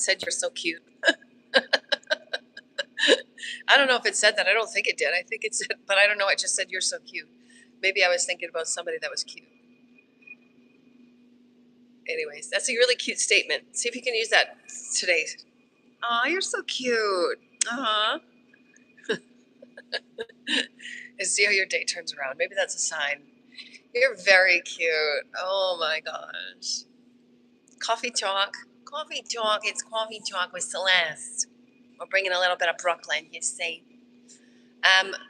said you're so cute. I don't know if it said that. I don't think it did. I think it said, but I don't know. It just said you're so cute. Maybe I was thinking about somebody that was cute. Anyways, that's a really cute statement. See if you can use that today. Aw, you're so cute. Uh-huh. And see how your day turns around. Maybe that's a sign. You're very cute. Oh my gosh. Coffee talk. Coffee talk. It's coffee talk with Celeste. We're bringing a little bit of Brooklyn, you see.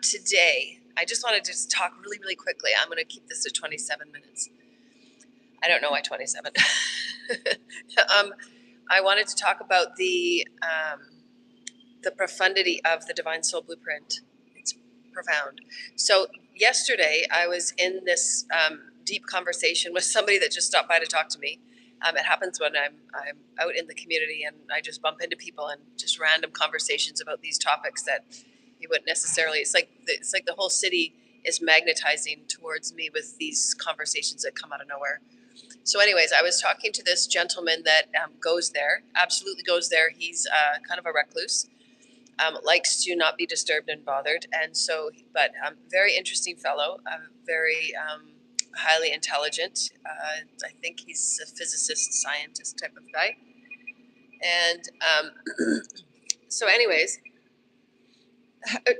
Today, I just wanted to just talk really, really quickly. I'm going to keep this to 27 minutes. I don't know why 27. I wanted to talk about the profundity of the Divine Soul Blueprint. It's profound. So yesterday, I was in this deep conversation with somebody that just stopped by to talk to me. It happens when I'm out in the community and I just bump into people and just random conversations about these topics that you wouldn't necessarily. It's like the whole city is magnetizing towards me with these conversations that come out of nowhere. So anyways, I was talking to this gentleman that goes there, absolutely goes there. He's kind of a recluse, likes to not be disturbed and bothered. And so, but very interesting fellow, very highly intelligent. I think he's a physicist, scientist type of guy. And so anyways,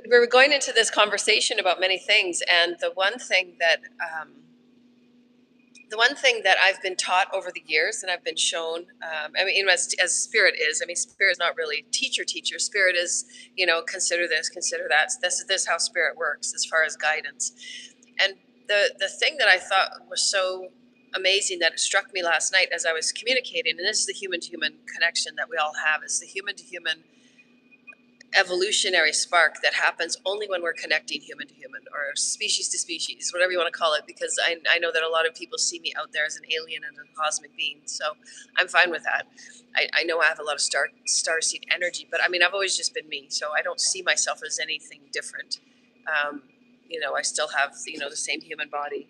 we were going into this conversation about many things. And the one thing that I've been taught over the years and I've been shown, as spirit is, spirit is not really teacher. Spirit is, consider this, consider that. This is how spirit works as far as guidance. And the thing that I thought was so amazing that it struck me last night as I was communicating, and this is the human-to-human connection that we all have, is the human-to-human evolutionary spark that happens only when we're connecting human to human or species to species, whatever you want to call it, because I know that a lot of people see me out there as an alien and a cosmic being, so I'm fine with that. I know I have a lot of starseed energy, but I've always just been me, so I don't see myself as anything different. I still have the same human body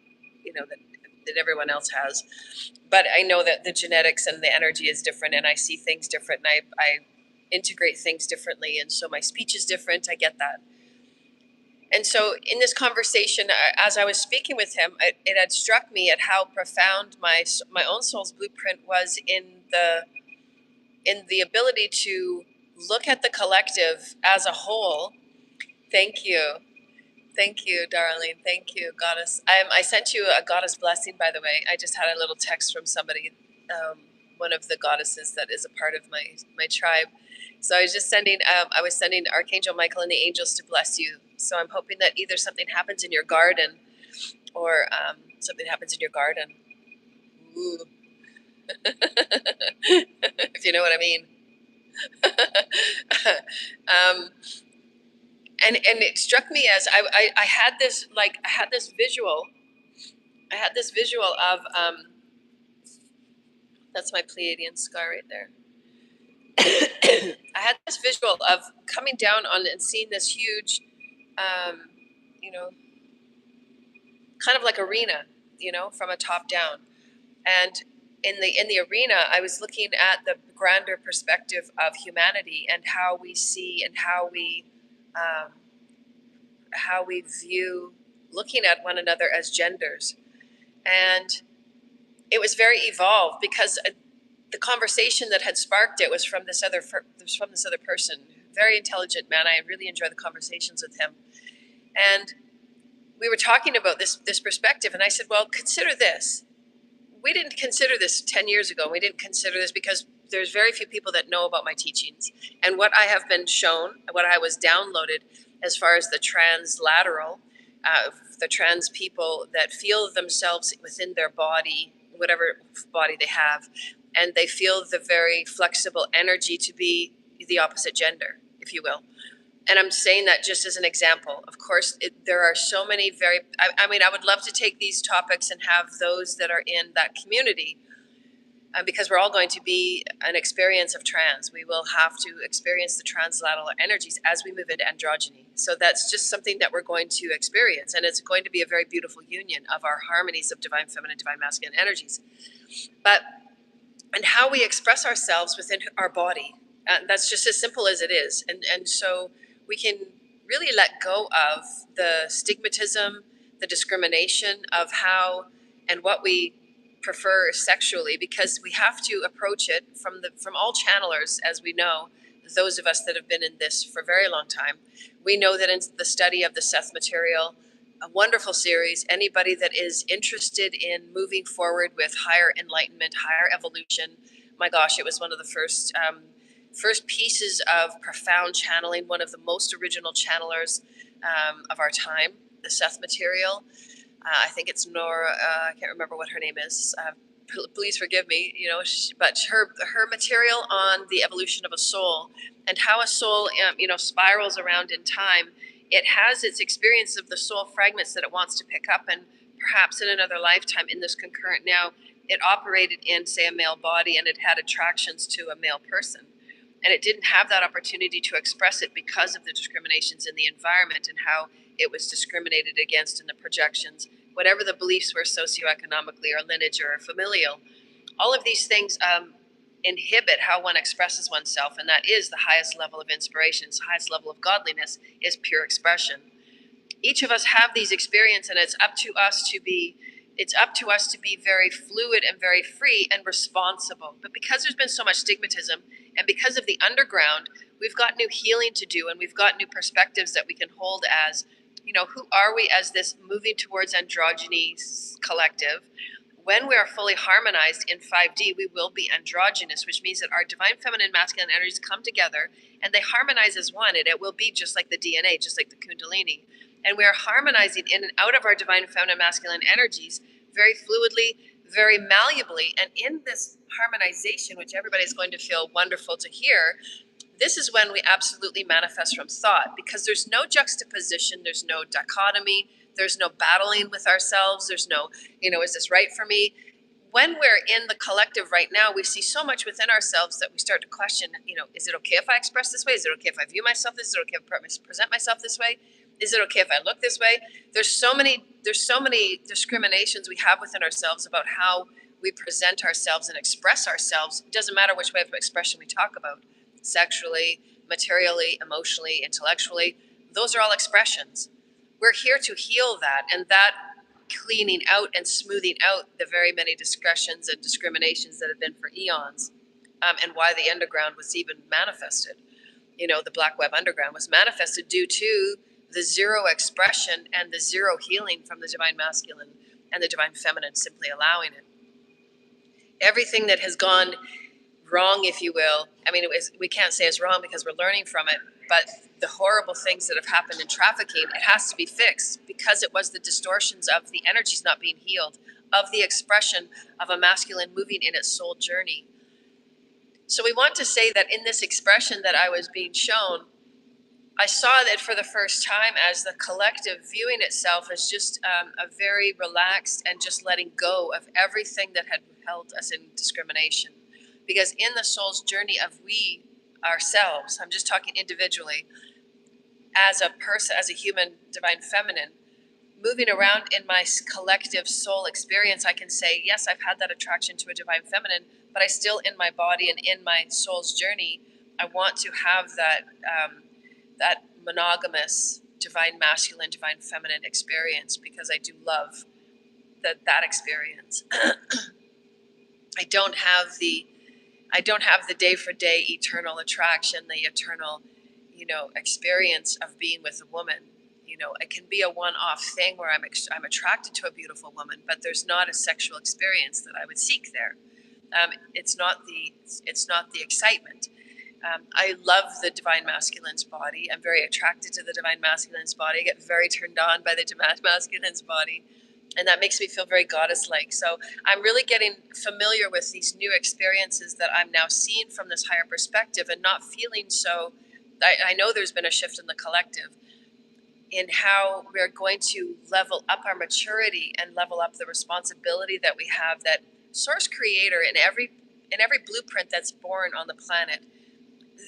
that everyone else has, but I know that the genetics and the energy is different, and I see things different, and I integrate things differently, and so my speech is different. I get that. And so in this conversation, as I was speaking with him, it had struck me at how profound my own soul's blueprint was in the ability to look at the collective as a whole. Thank you, darling. Thank you, goddess. I sent you a goddess blessing, by the way. I just had a little text from somebody, one of the goddesses that is a part of my tribe. So I was just sending Archangel Michael and the angels to bless you. So I'm hoping that either something happens in your garden or something happens in your garden. Ooh. If you know what I mean. And it struck me as I had this visual. I had this visual of that's my Pleiadian scar right there. I had this visual of coming down on and seeing this huge, kind of like arena, from a top down. And in the arena, I was looking at the grander perspective of humanity and how we see and how we view looking at one another as genders. And it was very evolved because the conversation that had sparked it was from this other person, very intelligent man. I really enjoyed the conversations with him, and we were talking about this perspective. And I said, "Well, consider this. We didn't consider this 10 years ago. We didn't consider this because there's very few people that know about my teachings and what I have been shown, what I was downloaded as far as the translateral, the trans people that feel themselves within their body, whatever body they have." And they feel the very flexible energy to be the opposite gender, if you will. And I'm saying that just as an example. Of course, there are so many I would love to take these topics and have those that are in that community, because we're all going to be an experience of trans. We will have to experience the translateral energies as we move into androgyny. So that's just something that we're going to experience. And it's going to be a very beautiful union of our harmonies of divine feminine, divine masculine energies. But and how we express ourselves within our body. That's just as simple as it is. And so we can really let go of the stigmatism, the discrimination of how and what we prefer sexually, because we have to approach it from all channelers, as we know. Those of us that have been in this for a very long time, we know that in the study of the Seth material, a wonderful series. Anybody that is interested in moving forward with higher enlightenment, higher evolution, my gosh, it was one of the first pieces of profound channeling, one of the most original channelers of our time, the Seth material. I think it's Nora. I can't remember what her name is. Please forgive me. But her material on the evolution of a soul and how a soul, spirals around in time. It has its experience of the soul fragments that it wants to pick up, and perhaps in another lifetime, in this concurrent now, it operated in, say, a male body, and it had attractions to a male person. And it didn't have that opportunity to express it because of the discriminations in the environment and how it was discriminated against in the projections, whatever the beliefs were socioeconomically or lineage or familial. All of these things inhibit how one expresses oneself, and that is the highest level of inspiration, the highest level of godliness is pure expression. Each of us have these experiences, and it's up to us to be very fluid and very free and responsible. But because there's been so much stigmatism, and because of the underground, we've got new healing to do, and we've got new perspectives that we can hold as, who are we as this moving towards androgyny collective? When we are fully harmonized in 5D, we will be androgynous, which means that our divine feminine masculine energies come together and they harmonize as one, and it will be just like the DNA, just like the Kundalini. And we are harmonizing in and out of our divine feminine masculine energies very fluidly, very malleably. And in this harmonization, which everybody's going to feel wonderful to hear, this is when we absolutely manifest from thought, because there's no juxtaposition, there's no dichotomy, there's no battling with ourselves, there's no, is this right for me? When we're in the collective right now, we see so much within ourselves that we start to question, is it okay if I express this way? Is it okay if I view myself this? Is it okay if I present myself this way? Is it okay if I look this way? There's so many discriminations we have within ourselves about how we present ourselves and express ourselves. It doesn't matter which way of expression we talk about, sexually, materially, emotionally, intellectually. Those are all expressions. We're here to heal that, and that cleaning out and smoothing out the very many discretions and discriminations that have been for eons, and why the underground was even manifested. The Black Web Underground was manifested due to the zero expression and the zero healing from the divine masculine and the divine feminine simply allowing it. Everything that has gone wrong, if you will, we can't say it's wrong because we're learning from it, but the horrible things that have happened in trafficking, it has to be fixed because it was the distortions of the energies not being healed, of the expression of a masculine moving in its soul journey. So we want to say that in this expression that I was being shown, I saw that for the first time as the collective viewing itself as just a very relaxed and just letting go of everything that had held us in discrimination. Because in the soul's journey of we ourselves, I'm just talking individually, as a person, as a human divine feminine, moving around in my collective soul experience, I can say, yes, I've had that attraction to a divine feminine, but I still, in my body and in my soul's journey, I want to have that that monogamous divine masculine, divine feminine experience, because I do love that experience. I don't have the day for day eternal attraction, the eternal, experience of being with a woman. It can be a one-off thing where I'm attracted to a beautiful woman, but there's not a sexual experience that I would seek there. It's not the excitement. I love the divine masculine's body. I'm very attracted to the divine masculine's body. I get very turned on by the divine masculine's body. And that makes me feel very goddess-like. So I'm really getting familiar with these new experiences that I'm now seeing from this higher perspective and not feeling so. I know there's been a shift in the collective in how we're going to level up our maturity and level up the responsibility that we have, that source creator in every blueprint that's born on the planet.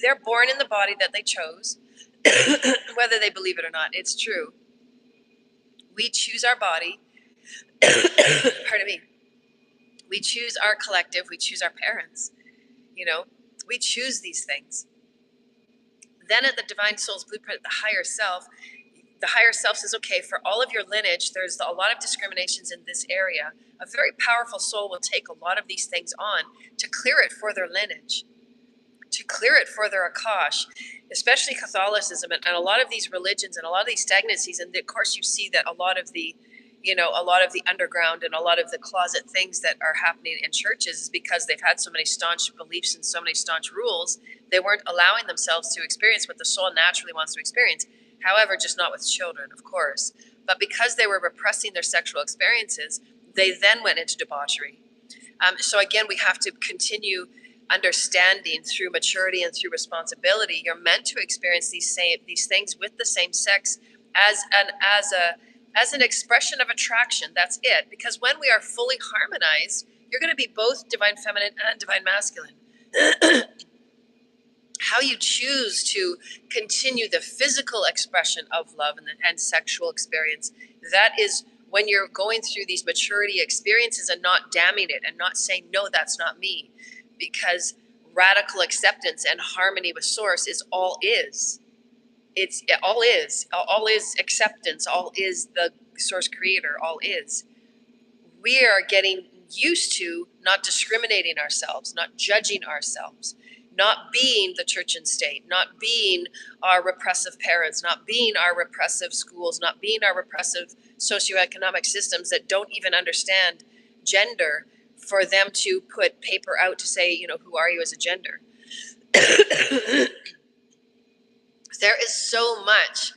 They're born in the body that they chose, whether they believe it or not. It's true. We choose our body. Pardon me. We choose our collective, we choose our parents, you know, we choose these things. Then at the divine soul's blueprint, the higher self says, okay, for all of your lineage, there's a lot of discriminations in this area. A very powerful soul will take a lot of these things on to clear it for their lineage, to clear it for their Akash, especially Catholicism and a lot of these religions and a lot of these stagnancies. And of course, you see that a lot of the underground and a lot of the closet things that are happening in churches is because they've had so many staunch beliefs and so many staunch rules, they weren't allowing themselves to experience what the soul naturally wants to experience. However, just not with children, of course. But because they were repressing their sexual experiences, they then went into debauchery. So again, we have to continue understanding through maturity and through responsibility. You're meant to experience these things with the same sex as an expression of attraction. That's it. Because when we are fully harmonized, you're going to be both divine feminine and divine masculine. How you choose to continue the physical expression of love and sexual experience, that is when you're going through these maturity experiences and not damning it and not saying, no, that's not me. Because radical acceptance and harmony with source is all is. All is acceptance, all is the source creator, all is. We are getting used to not discriminating ourselves, not judging ourselves, not being the church and state, not being our repressive parents, not being our repressive schools, not being our repressive socioeconomic systems that don't even understand gender, for them to put paper out to say, who are you as a gender? There is so much.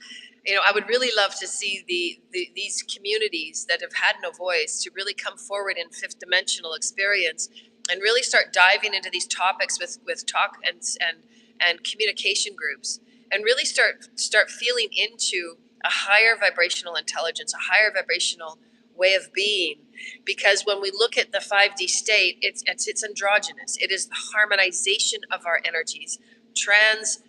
I would really love to see these communities that have had no voice to really come forward in fifth dimensional experience and really start diving into these topics with talk and communication groups, and really start feeling into a higher vibrational intelligence, a higher vibrational way of being. Because when we look at the 5D state, it's androgynous. It is the harmonization of our energies. Trans,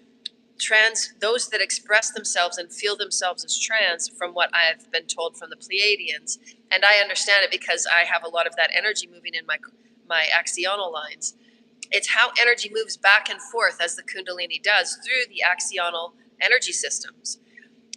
those that express themselves and feel themselves as trans, from what I've been told from the Pleiadians, and I understand it because I have a lot of that energy moving in my axional lines. It's how energy moves back and forth as the Kundalini does through the axional energy systems.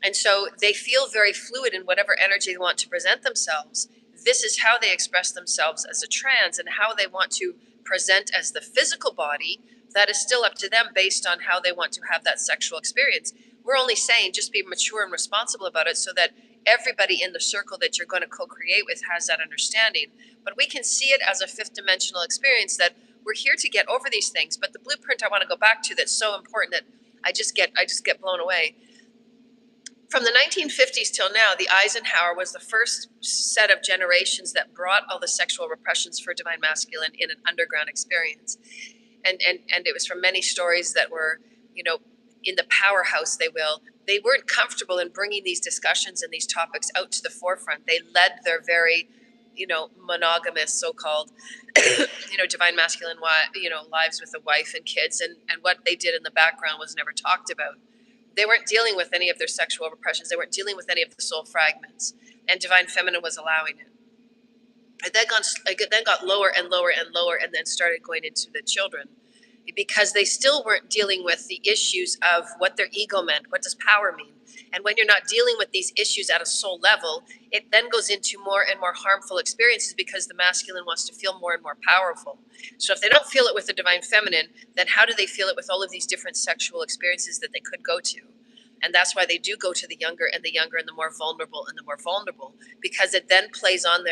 And so they feel very fluid in whatever energy they want to present themselves. This is how they express themselves as a trans, and how they want to present as the physical body. That is still up to them based on how they want to have that sexual experience. We're only saying just be mature and responsible about it so that everybody in the circle that you're going to co-create with has that understanding. But we can see it as a fifth dimensional experience, that we're here to get over these things. But the blueprint I want to go back to that's so important that I just get blown away. From the 1950s till now, the Eisenhower was the first set of generations that brought all the sexual repressions for divine masculine in an underground experience. And it was from many stories that were, in the powerhouse, they weren't comfortable in bringing these discussions and these topics out to the forefront. They led their very, monogamous, so-called, divine masculine, lives with a wife and kids. And what they did in the background was never talked about. They weren't dealing with any of their sexual repressions. They weren't dealing with any of the soul fragments. And divine feminine was allowing it. It then got lower and lower and lower, and then started going into the children, because they still weren't dealing with the issues of what their ego meant. What does power mean? And when you're not dealing with these issues at a soul level, it then goes into more and more harmful experiences, because the masculine wants to feel more and more powerful. So if they don't feel it with the divine feminine, then how do they feel it with all of these different sexual experiences that they could go to? And that's why they do go to the younger and the younger and the more vulnerable and the more vulnerable, because it then plays on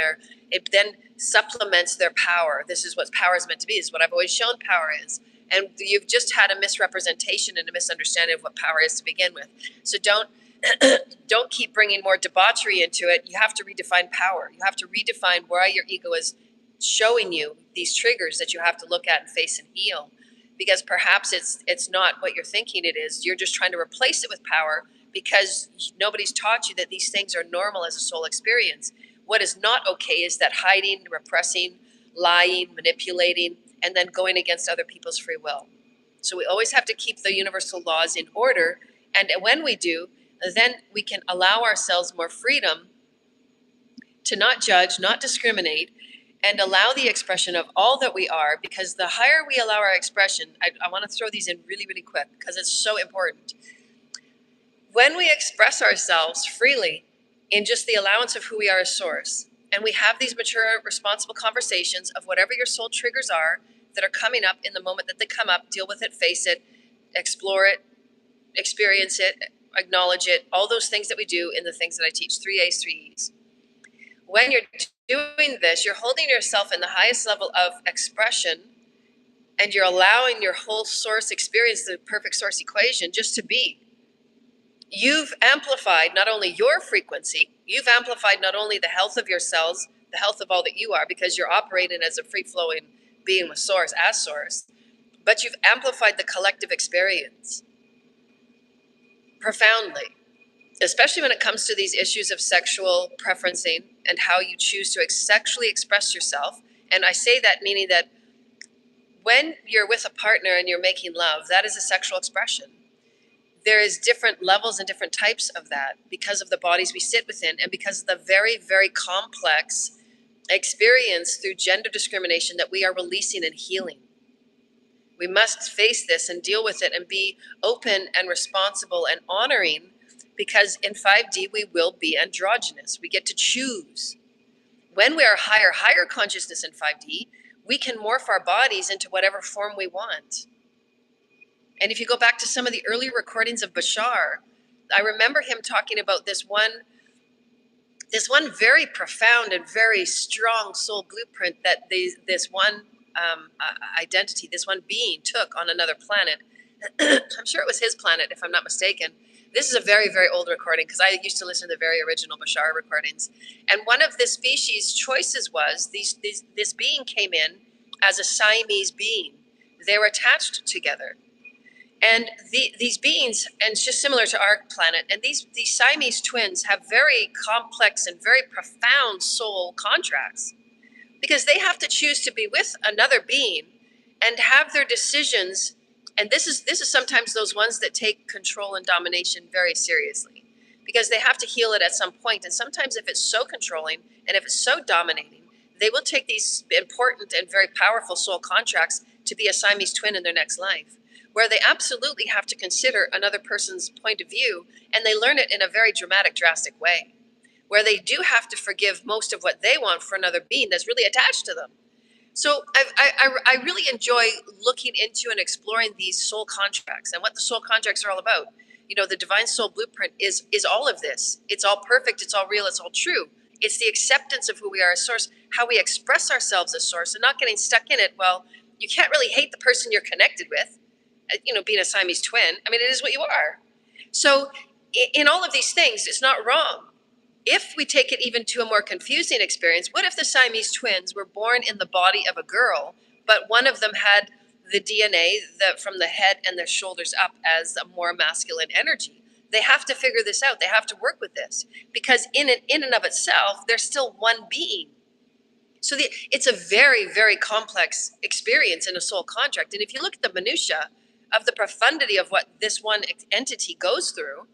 it then supplements their power. This is what power is meant to be. This is what I've always shown power is. And you've just had a misrepresentation and a misunderstanding of what power is to begin with. So don't keep bringing more debauchery into it. You have to redefine power. You have to redefine why your ego is showing you these triggers that you have to look at and face and heal. Because perhaps it's not what you're thinking it is. You're just trying to replace it with power because nobody's taught you that these things are normal as a soul experience. What is not okay is that hiding, repressing, lying, manipulating, and then going against other people's free will. So we always have to keep the universal laws in order. And when we do, then we can allow ourselves more freedom to not judge, not discriminate, and allow the expression of all that we are, because the higher we allow our expression, I want to throw these in really, really quick because it's so important. When we express ourselves freely in just the allowance of who we are as source, and we have these mature, responsible conversations of whatever your soul triggers are that are coming up in the moment that they come up, deal with it, face it, explore it, experience it, acknowledge it, all those things that we do in the things that I teach, 3A's, 3E's. When you're doing this, you're holding yourself in the highest level of expression, and you're allowing your whole source experience, the perfect source equation, just to be. You've amplified not only your frequency, you've amplified not only the health of your cells, the health of all that you are, because you're operating as a free-flowing being with source, as source, but you've amplified the collective experience profoundly, especially when it comes to these issues of sexual preferencing and how you choose to sexually express yourself. And I say that meaning that when you're with a partner and you're making love, that is a sexual expression. There is different levels and different types of that because of the bodies we sit within and because of the very, very complex experience through gender discrimination that we are releasing and healing. We must face this and deal with it and be open and responsible and honoring, because in 5D we will be androgynous. We get to choose. When we are higher consciousness in 5D, we can morph our bodies into whatever form we want. And if you go back to some of the early recordings of Bashar, I remember him talking about this one very profound and very strong soul blueprint that this one identity, this one being took on another planet. I'm sure it was his planet, if I'm not mistaken. This is a very, very old recording because I used to listen to the very original Bashar recordings. And one of the species' choices was this being came in as a Siamese being. They were attached together. And these beings, and it's just similar to our planet, and these Siamese twins have very complex and very profound soul contracts, because they have to choose to be with another being and have their decisions. And this is sometimes those ones that take control and domination very seriously, because they have to heal it at some point. And sometimes if it's so controlling and if it's so dominating, they will take these important and very powerful soul contracts to be a Siamese twin in their next life, where they absolutely have to consider another person's point of view, and they learn it in a very dramatic, drastic way, where they do have to forgive most of what they want for another being that's really attached to them. So I really enjoy looking into and exploring these soul contracts and what the soul contracts are all about. You know, the divine soul blueprint is all of this. It's all perfect, it's all real, it's all true. It's the acceptance of who we are as source, how we express ourselves as source, and not getting stuck in it. Well, you can't really hate the person you're connected with. You know, being a Siamese twin, I mean, it is what you are. So in all of these things, it's not wrong. If we take it even to a more confusing experience, what if the Siamese twins were born in the body of a girl, but one of them had the DNA from the head and the shoulders up as a more masculine energy? They have to figure this out. They have to work with this, because in and of itself, they're still one being. So it's a very, very complex experience in a soul contract. And if you look at the minutiae of the profundity of what this one entity goes through,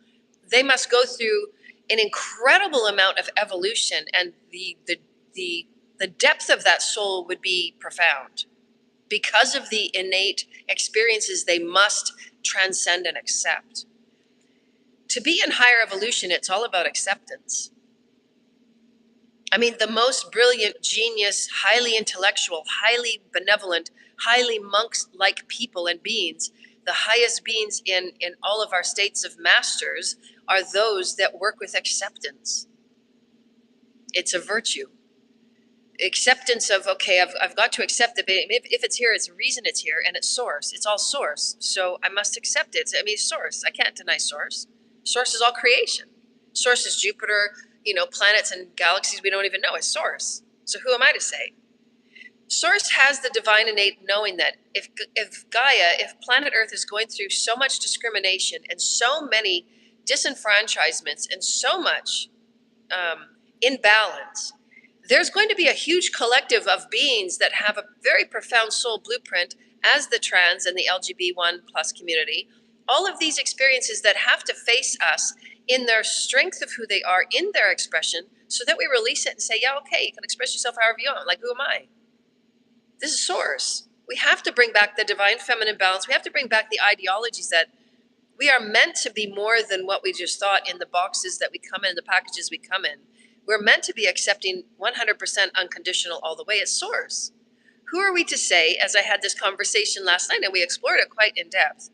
they must go through an incredible amount of evolution, and the depth of that soul would be profound because of the innate experiences they must transcend and accept. To be in higher evolution, it's all about acceptance. I mean, the most brilliant, genius, highly intellectual, highly benevolent, highly monk-like people and beings, the highest beings in all of our states of masters, are those that work with acceptance. It's a virtue. Acceptance of, okay, I've got to accept it. If it's here, it's a reason it's here, and it's source. It's all source. So I must accept it. I mean, source. I can't deny source. Source is all creation. Source is Jupiter, planets and galaxies we don't even know. It's source. So who am I to say? Source has the divine innate knowing that if Gaia, if planet Earth is going through so much discrimination and so many disenfranchisements and so much imbalance, there's going to be a huge collective of beings that have a very profound soul blueprint, as the trans and the LGB1+ community, all of these experiences that have to face us in their strength of who they are, in their expression, so that we release it and say, yeah, okay, you can express yourself however you want. Like, who am I? This is source. We have to bring back the divine feminine balance. We have to bring back the ideologies that we are meant to be more than what we just thought in the boxes that we come in, the packages we come in. We're meant to be accepting 100% unconditional all the way at source. Who are we to say, as I had this conversation last night, and we explored it quite in depth,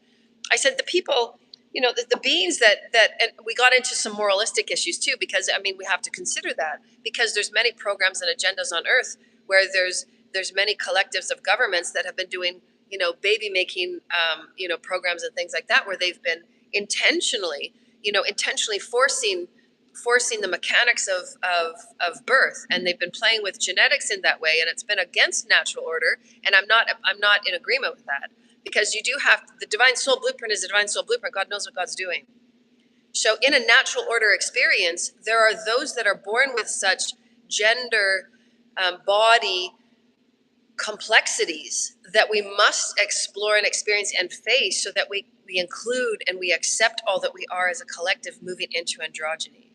I said the people, the beings that and we got into some moralistic issues too, because I mean we have to consider that, because there's many programs and agendas on Earth where there's many collectives of governments that have been doing baby making programs and things like that, where they've been intentionally forcing the mechanics of birth, and they've been playing with genetics in that way, and it's been against natural order, and I'm not in agreement with that, because you do have the divine soul blueprint is the divine soul blueprint. God knows what God's doing. So in a natural order experience, there are those that are born with such gender body complexities that we must explore and experience and face, so that we include and we accept all that we are as a collective moving into androgyny.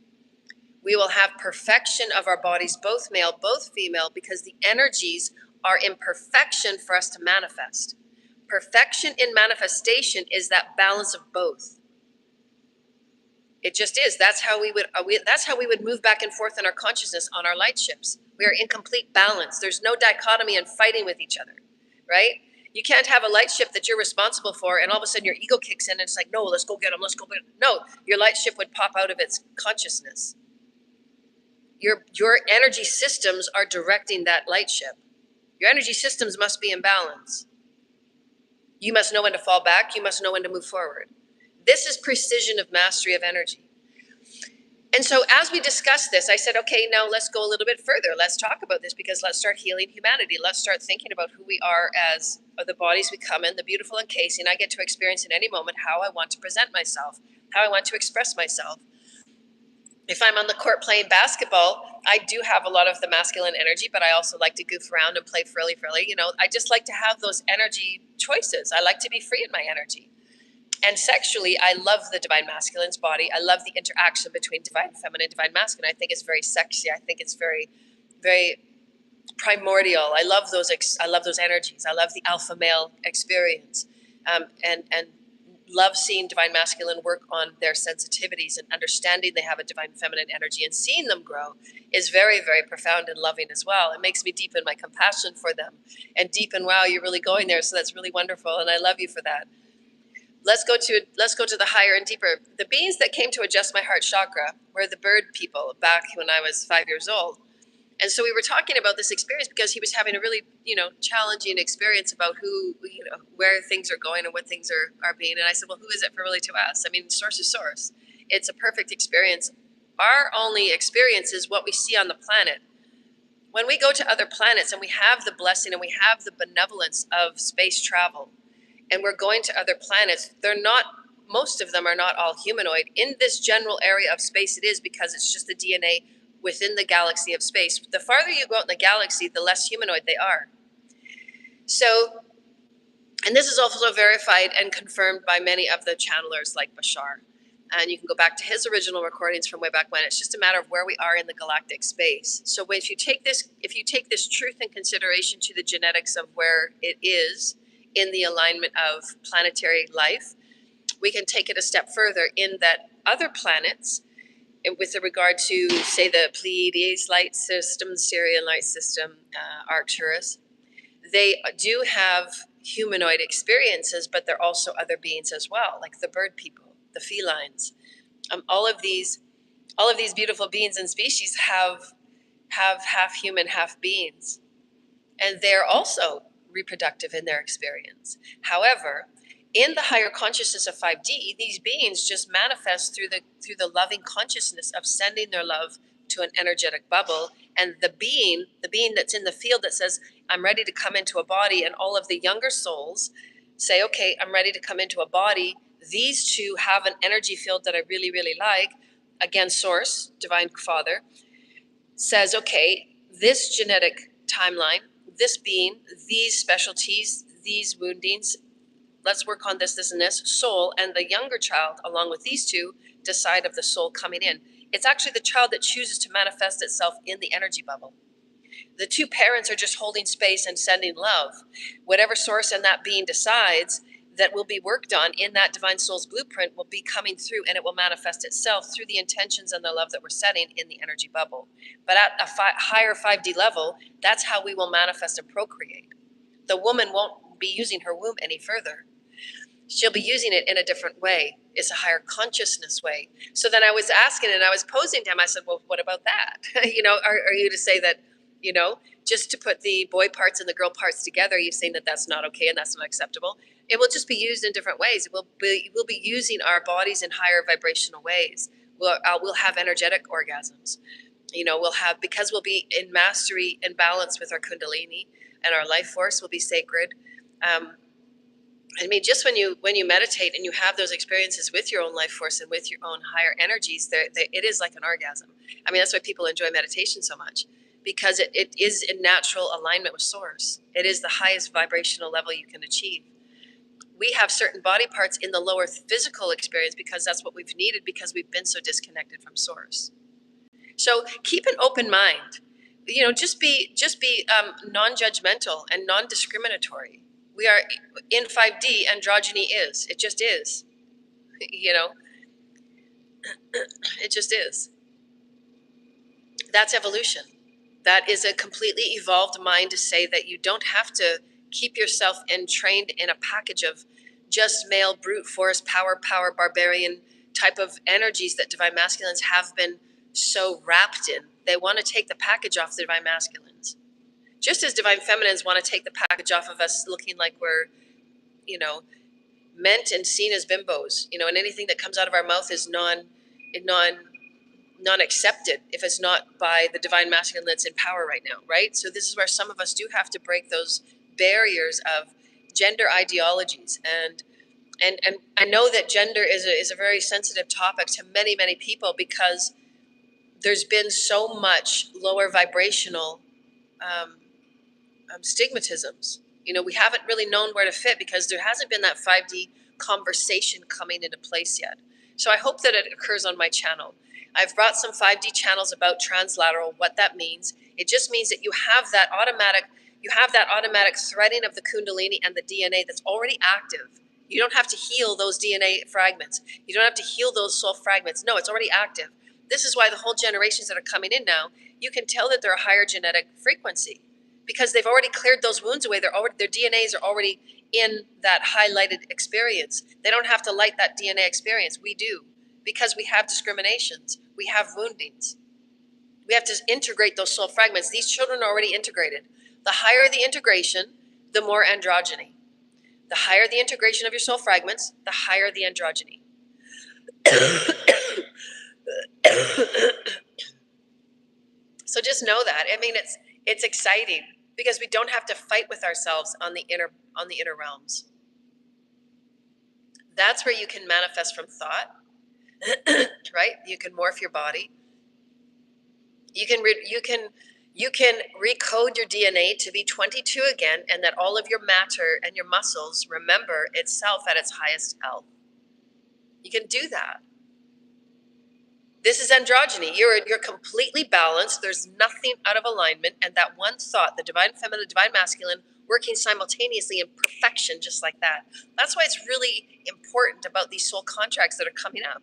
We will have perfection of our bodies, both male, both female, because the energies are in perfection for us to manifest. Perfection in manifestation is that balance of both. It just is. That's how we would move back and forth in our consciousness on our light ships. We are in complete balance. There's no dichotomy and fighting with each other, right? You can't have a light ship that you're responsible for, and all of a sudden your ego kicks in and it's like, no, let's go get them, let's go get them. No, your light ship would pop out of its consciousness. Your energy systems are directing that light ship. Your energy systems must be in balance. You must know when to fall back. You must know when to move forward. This is precision of mastery of energy. And so as we discussed this, I said, okay, now let's go a little bit further. Let's talk about this, because let's start healing humanity. Let's start thinking about who we are as the bodies we come in, the beautiful encasing. I get to experience in any moment how I want to present myself, how I want to express myself. If I'm on the court playing basketball, I do have a lot of the masculine energy, but I also like to goof around and play frilly. I just like to have those energy choices. I like to be free in my energy. And sexually, I love the divine masculine's body. I love the interaction between divine feminine, divine masculine. I think it's very sexy. I think it's very, very primordial. I love those energies. I love the alpha male experience, and love seeing divine masculine work on their sensitivities and understanding they have a divine feminine energy, and seeing them grow is very, very profound and loving as well. It makes me deepen my compassion for them and deepen, wow, you're really going there. So that's really wonderful. And I love you for that. Let's go to the higher and deeper. The beings that came to adjust my heart chakra were the bird people back when I was 5 years old. And so we were talking about this experience because he was having a really, challenging experience about where things are going and what things are being. And I said, well, who is it for really to us? I mean, source is source. It's a perfect experience. Our only experience is what we see on the planet. When we go to other planets and we have the blessing and we have the benevolence of space travel, and we're going to other planets, most of them are not all humanoid. In this general area of space it is, because it's just the DNA within the galaxy of space. The farther you go out in the galaxy, the less humanoid they are. So, and this is also verified and confirmed by many of the channelers like Bashar. And you can go back to his original recordings from way back when. It's just a matter of where we are in the galactic space. So if you take this truth in consideration to the genetics of where it is in the alignment of planetary life, we can take it a step further in that other planets, with regard to, say, the Pleiades light system, Sirian light system, Arcturus, they do have humanoid experiences, but they're also other beings as well, like the bird people, the felines. All of these beautiful beings and species have half human, half beings, and they're also reproductive in their experience. However, in the higher consciousness of 5D, these beings just manifest through the loving consciousness of sending their love to an energetic bubble, and the being that's in the field that says, I'm ready to come into a body, and all of the younger souls say, okay, I'm ready to come into a body. These two have an energy field that I really, really like. Again, Source, Divine Father, says, okay, this genetic timeline, this being, these specialties, these woundings, let's work on this, this, and this. Soul and the younger child, along with these two, decide of the soul coming in. It's actually the child that chooses to manifest itself in the energy bubble. The two parents are just holding space and sending love. Whatever source and that being decides that will be worked on in that divine soul's blueprint will be coming through, and it will manifest itself through the intentions and the love that we're setting in the energy bubble. But at a higher 5D level, that's how we will manifest and procreate. The woman won't be using her womb any further. She'll be using it in a different way. It's a higher consciousness way. So then I was asking, and I was posing to him, I said, well, what about that? Are you to say that, just to put the boy parts and the girl parts together, you're saying that that's not okay and that's not acceptable? It will just be used in different ways. We'll be using our bodies in higher vibrational ways. We'll have energetic orgasms. Because we'll be in mastery and balance with our kundalini, and our life force will be sacred. Just when you meditate and you have those experiences with your own life force and with your own higher energies, it is like an orgasm. That's why people enjoy meditation so much, because it is in natural alignment with source. It is the highest vibrational level you can achieve. We have certain body parts in the lower physical experience because that's what we've needed, because we've been so disconnected from source. So keep an open mind. Just be non-judgmental and non-discriminatory. We are in 5D. Androgyny is. It just is. It just is. That's evolution. That is a completely evolved mind to say that you don't have to keep yourself entrained in a package of just male brute force power barbarian type of energies that divine masculines have been so wrapped in. They want to take the package off the divine masculines, just as divine feminines want to take the package off of us, looking like we're meant and seen as bimbos, and anything that comes out of our mouth is non accepted if it's not by the divine masculine that's in power right now, right? So this is where some of us do have to break those barriers of gender ideologies, and I know that gender is a very sensitive topic to many people, because there's been so much lower vibrational stigmatisms. We haven't really known where to fit because there hasn't been that 5D conversation coming into place yet. So I hope that it occurs on my channel. I've brought some 5D channels about translateral, what that means. It just means that you have that automatic threading of the kundalini and the DNA that's already active. You don't have to heal those DNA fragments. You don't have to heal those soul fragments. No, it's already active. This is why the whole generations that are coming in now, you can tell that they're a higher genetic frequency, because they've already cleared those wounds away. Their DNAs are already in that highlighted experience. They don't have to light that DNA experience. We do, because we have discriminations. We have woundings. We have to integrate those soul fragments. These children are already integrated. The higher the integration, the more androgyny. The higher the integration of your soul fragments, the higher the androgyny. So just know that. It's exciting, because we don't have to fight with ourselves on the inner realms. That's where you can manifest from thought, right? You can morph your body. You can recode your DNA to be 22 again, and that all of your matter and your muscles remember itself at its highest health. You can do that. This is androgyny. You're completely balanced. There's nothing out of alignment, and that one thought, the divine feminine, the divine masculine, working simultaneously in perfection, just like that. That's why it's really important about these soul contracts that are coming up.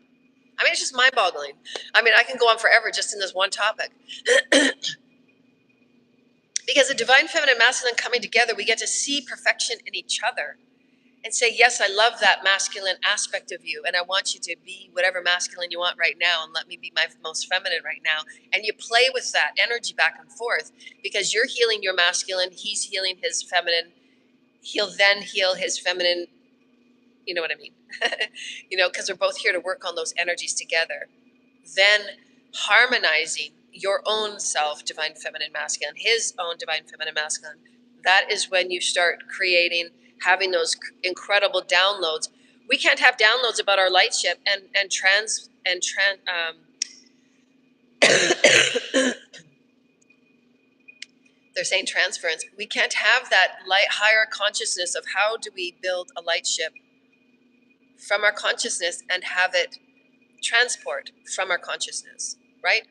It's just mind-boggling. I can go on forever just in this one topic. Because the divine feminine masculine coming together, we get to see perfection in each other and say, yes, I love that masculine aspect of you, and I want you to be whatever masculine you want right now, and let me be my most feminine right now. And you play with that energy back and forth, because you're healing your masculine, he's healing his feminine, he'll then heal his feminine. You know what I mean? Because we're both here to work on those energies together. Then harmonizing your own self, divine feminine masculine, his own divine feminine masculine. That is when you start having those incredible downloads. We can't have downloads about our lightship and They're saying transference. We can't have that light, higher consciousness of how do we build a light ship from our consciousness and have it transport from our consciousness, right?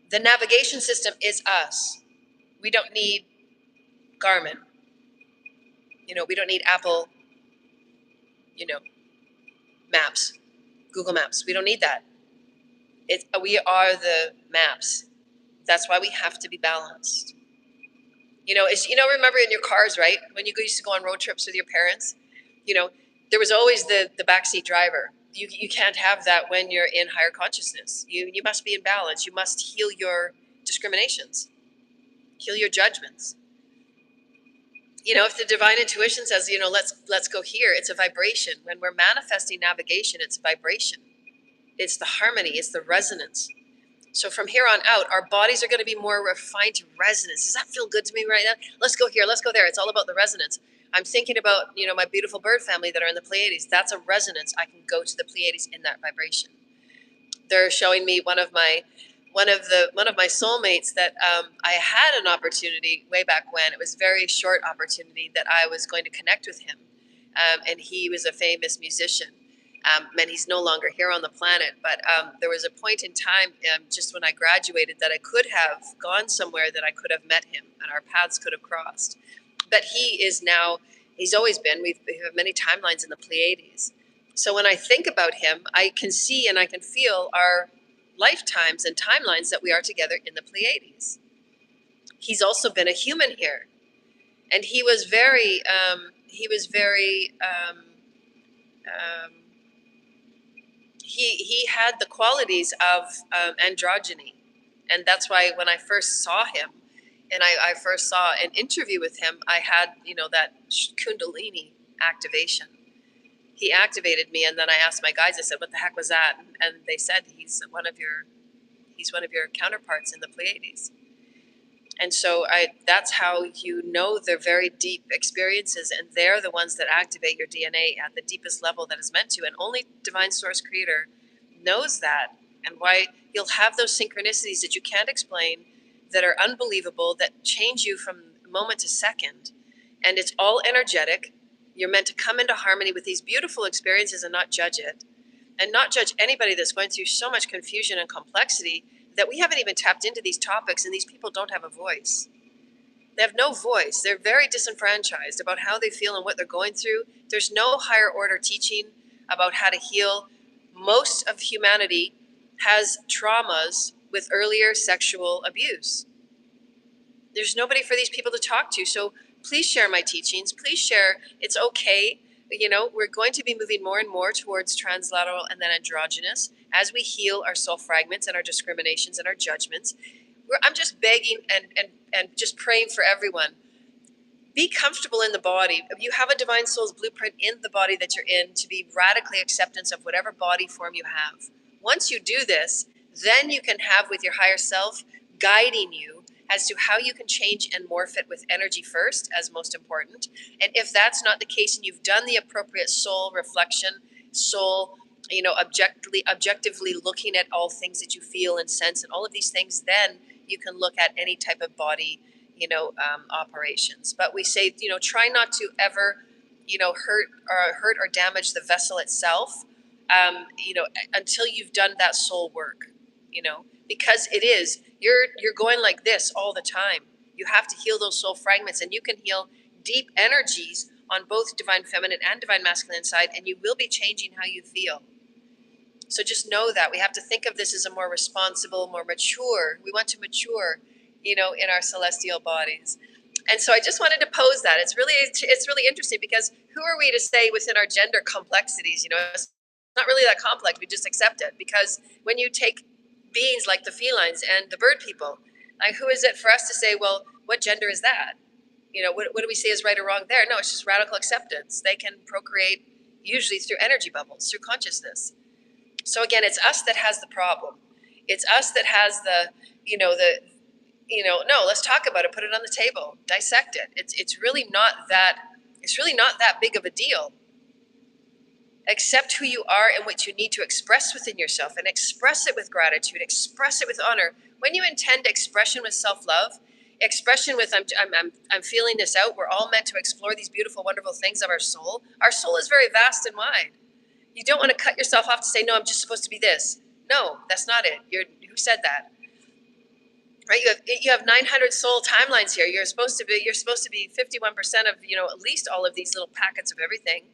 The navigation system is us. We don't need Garmin. We don't need Apple, you know, maps, Google Maps. We don't need that. We are the maps. That's why we have to be balanced. Remember in your cars, right? When you used to go on road trips with your parents, you know, there was always the backseat driver. You can't have that when you're in higher consciousness. You must be in balance. You must heal your discriminations, heal your judgments. If the divine intuition says, let's go here, it's a vibration. When we're manifesting navigation, it's a vibration. It's the harmony, it's the resonance. So from here on out, our bodies are going to be more refined to resonance. Does that feel good to me right now? Let's go here, let's go there. It's all about the resonance. I'm thinking about, my beautiful bird family that are in the Pleiades. That's a resonance. I can go to the Pleiades in that vibration. They're showing me one of my soulmates that I had an opportunity way back when. It was a very short opportunity that I was going to connect with him. And he was a famous musician. And he's no longer here on the planet. But there was a point in time just when I graduated that I could have gone somewhere that I could have met him and our paths could have crossed. But he's always been, we have many timelines in the Pleiades. So when I think about him, I can see and I can feel our lifetimes and timelines that we are together in the Pleiades. He's also been a human here. And he had the qualities of androgyny. And that's why when I first saw him and I first saw an interview with him, I had, that Kundalini activation. He activated me, and then I asked my guides, I said, what the heck was that? And they said, he's one of your counterparts in the Pleiades. And so that's how they're very deep experiences, and they're the ones that activate your DNA at the deepest level that is meant to. And only Divine Source Creator knows that, and why you'll have those synchronicities that you can't explain, that are unbelievable, that change you from moment to second. And it's all energetic. You're meant to come into harmony with these beautiful experiences and not judge it, and not judge anybody that's going through so much confusion and complexity that we haven't even tapped into these topics, and these people don't have a voice. They have no voice. They're very disenfranchised about how they feel and what they're going through. There's no higher order teaching about how to heal. Most of humanity has traumas with earlier sexual abuse. There's nobody for these people to talk to. So please share my teachings. Please share. It's okay. We're going to be moving more and more towards translateral and then androgynous as we heal our soul fragments and our discriminations and our judgments. I'm just begging and just praying for everyone. Be comfortable in the body. You have a divine soul's blueprint in the body that you're in to be radically acceptance of whatever body form you have. Once you do this, then you can have with your higher self guiding you as to how you can change and morph it with energy first as most important. And if that's not the case and you've done the appropriate soul reflection, objectively looking at all things that you feel and sense and all of these things, then you can look at any type of body, operations. But we say, try not to ever, hurt or damage the vessel itself, until you've done that soul work, because you're going like this all the time. You have to heal those soul fragments, and you can heal deep energies on both divine feminine and divine masculine side, and you will be changing how you feel. So just know that we have to think of this as a more responsible, more mature. We want to mature, in our celestial bodies. And so I just wanted to pose that. It's really interesting, because who are we to say within our gender complexities? It's not really that complex. We just accept it, because when you take beings like the felines and the bird people, like, who is it for us to say, well, what gender is that? What do we say is right or wrong there? No, it's just radical acceptance. They can procreate usually through energy bubbles, through consciousness. So again, it's us that has the problem. It's us that has no, let's talk about it, put it on the table, dissect it. It's really not that big of a deal. Accept who you are and what you need to express within yourself, and express it with gratitude, express it with honor. When you intend expression with self-love, Expression with I'm feeling this out. We're all meant to explore these beautiful, wonderful things of our soul. Our soul is very vast and wide. You don't want to cut yourself off to say, no, I'm just supposed to be this. No, that's not it. Who said that? Right? You have 900 soul timelines here. You're supposed to be 51% of, at least all of these little packets of everything.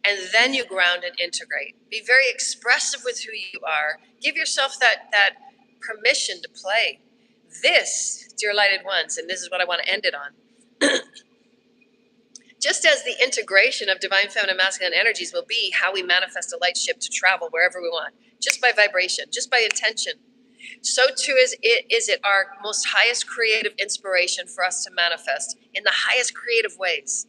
And then you ground and integrate. Be very expressive with who you are. Give yourself that permission to play. This, dear lighted ones, and this is what I want to end it on. Just as the integration of divine feminine masculine energies will be how we manifest a light ship to travel wherever we want, just by vibration, just by intention, so too is it our most highest creative inspiration for us to manifest in the highest creative ways.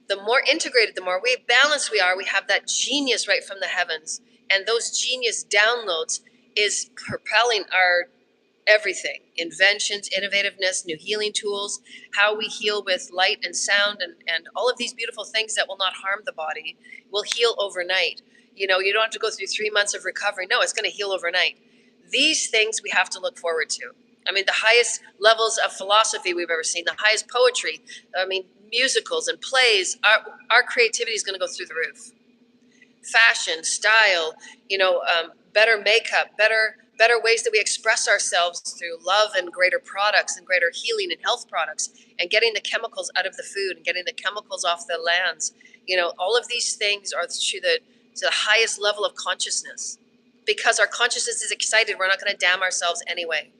The more integrated, the more balanced we are, we have that genius right from the heavens. And those genius downloads is propelling our everything, inventions, innovativeness, new healing tools, how we heal with light and sound, and all of these beautiful things that will not harm the body will heal overnight. You don't have to go through 3 months of recovery. No, it's going to heal overnight. These things we have to look forward to. I mean, the highest levels of philosophy we've ever seen, the highest poetry, musicals and plays, our creativity is going to go through the roof. Fashion, style, better makeup, better ways that we express ourselves through love and greater products and greater healing and health products, and getting the chemicals out of the food and getting the chemicals off the lands. All of these things are to the highest level of consciousness. Because our consciousness is excited, we're not going to damn ourselves anyway.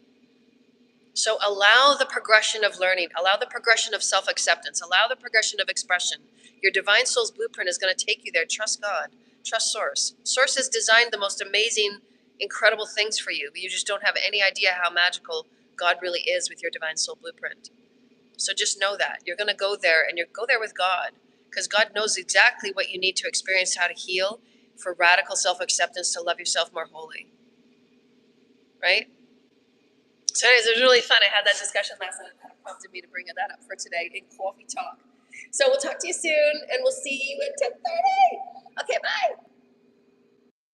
So allow the progression of learning, allow the progression of self-acceptance, allow the progression of expression. Your divine soul's blueprint is going to take you there. Trust God, trust Source. Source has designed the most amazing, incredible things for you, but you just don't have any idea how magical God really is with your divine soul blueprint. So just know that. You're going to go there, and you go there with God, because God knows exactly what you need to experience, how to heal, for radical self-acceptance, to love yourself more wholly. Right? So anyways, it was really fun. I had that discussion last night. It kind of prompted me to bring that up for today in Coffee Talk. So we'll talk to you soon, and we'll see you at 10:30. Okay, bye.